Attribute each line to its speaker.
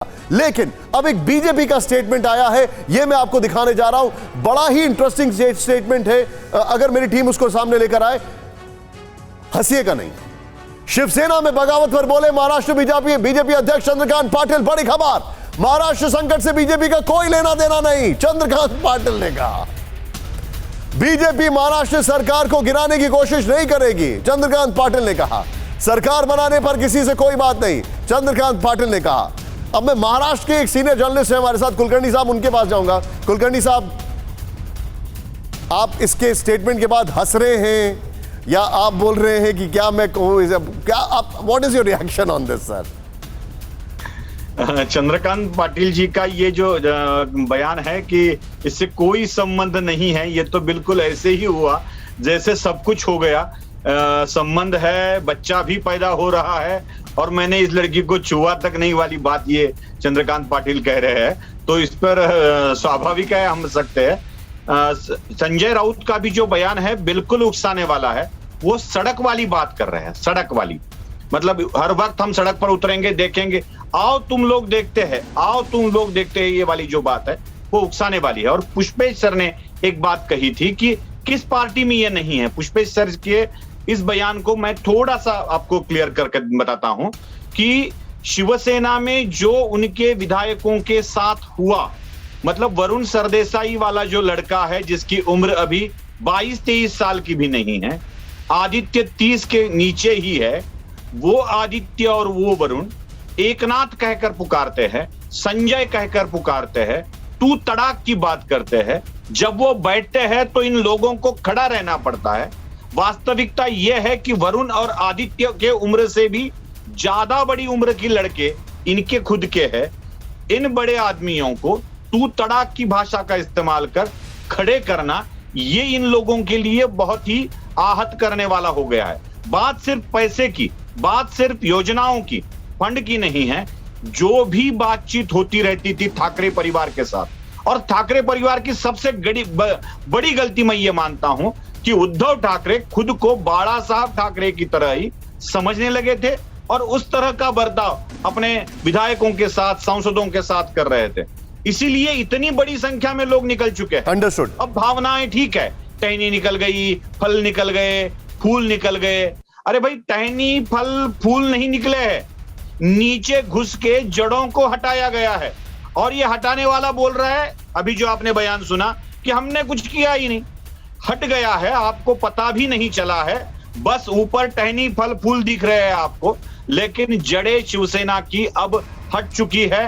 Speaker 1: लेकिन अब एक बीजेपी का स्टेटमेंट आया है, यह मैं आपको दिखाने जा रहा हूं। बड़ा ही इंटरेस्टिंग स्टेटमेंट है। अगर मेरी टीम उसको सामने लेकर आए, हंसिएगा नहीं। शिवसेना में बगावत पर बोले महाराष्ट्र बीजेपी अध्यक्ष चंद्रकांत पाटिल। बड़ी खबर, महाराष्ट्र संकट से बीजेपी का कोई लेना देना नहीं, चंद्रकांत पाटिल ने कहा। बीजेपी महाराष्ट्र सरकार को गिराने की कोशिश नहीं करेगी, चंद्रकांत पाटिल ने कहा। सरकार बनाने पर किसी से कोई बात नहीं, चंद्रकांत पाटिल ने कहा। अब मैं महाराष्ट्र के एक सीनियर जर्नलिस्ट है हमारे साथ, कुलकर्णी साहब, उनके पास जाऊंगा। कुलकर्णी साहब, आप इसके स्टेटमेंट के बाद हंस रहे हैं या आप बोल रहे हैं कि क्या मैं क्या आप, what is your reaction on this sir?
Speaker 2: Chandrakant Patil ji का ये जो बयान है कि इससे कोई संबंध नहीं है, ये तो बिल्कुल ऐसे ही हुआ जैसे सब कुछ हो गया। संबंध है, बच्चा भी पैदा हो रहा है और मैंने इस लड़की को छुआ तक नहीं वाली बात ये चंद्रकांत पाटिल कह रहे हैं, तो इस पर स्वाभाविक है, हम सकते हैं। संजय राउत का भी जो बयान है बिल्कुल उकसाने वाला है। वो सड़क वाली बात कर रहे हैं, सड़क वाली, मतलब हर वक्त हम सड़क पर उतरेंगे, देखेंगे, आओ तुम लोग देखते हैं, आओ तुम लोग देखते हैं, ये वाली जो बात है वो उकसाने वाली है। और पुष्पेश सर ने एक बात कही थी कि किस पार्टी में ये नहीं है। पुष्पेश सर के इस बयान को मैं थोड़ा सा आपको क्लियर करके बताता हूं कि शिवसेना में जो उनके विधायकों के साथ हुआ, मतलब वरुण सरदेसाई वाला जो लड़का है जिसकी उम्र अभी 22-23 साल की भी नहीं है, आदित्य 30 के नीचे ही है, वो आदित्य और वो वरुण एकनाथ कहकर पुकारते हैं, संजय कहकर पुकारते हैं, तू तड़ाक की बात करते हैं। जब वो बैठते हैं तो इन लोगों को खड़ा रहना पड़ता है। वास्तविकता यह है कि वरुण और आदित्य के उम्र से भी ज्यादा बड़ी उम्र की लड़के इनके खुद के हैं। इन बड़े आदमियों को तू तड़ाक की भाषा का इस्तेमाल कर खड़े करना, ये इन लोगों के लिए बहुत ही आहत करने वाला हो गया है। बात सिर्फ पैसे की, बात सिर्फ योजनाओं की, फंड की नहीं है। जो भी बातचीत होती रहती थी ठाकरे परिवार के साथ, और ठाकरे परिवार की सबसे बड़ी गलती मैं ये मानता हूं कि उद्धव ठाकरे खुद को बाला साहब ठाकरे की तरह ही समझने लगे थे और उस तरह का बर्ताव अपने विधायकों के साथ, सांसदों के साथ कर रहे थे। इसीलिए इतनी बड़ी संख्या में लोग निकल चुके हैं।
Speaker 1: अंडरस्टूड।
Speaker 2: अब भावनाएं ठीक है, टहनी निकल गई, फल निकल गए, फूल निकल गए। अरे भाई, टहनी फल फूल नहीं निकले हैं, नीचे घुस के जड़ों को हटाया गया है। और ये हटाने वाला बोल रहा है, अभी जो आपने बयान सुना, कि हमने कुछ किया ही नहीं, हट गया है, आपको पता भी नहीं चला है, बस ऊपर टहनी फल फूल दिख रहे हैं आपको, लेकिन जड़ें शिवसेना की अब हट चुकी है।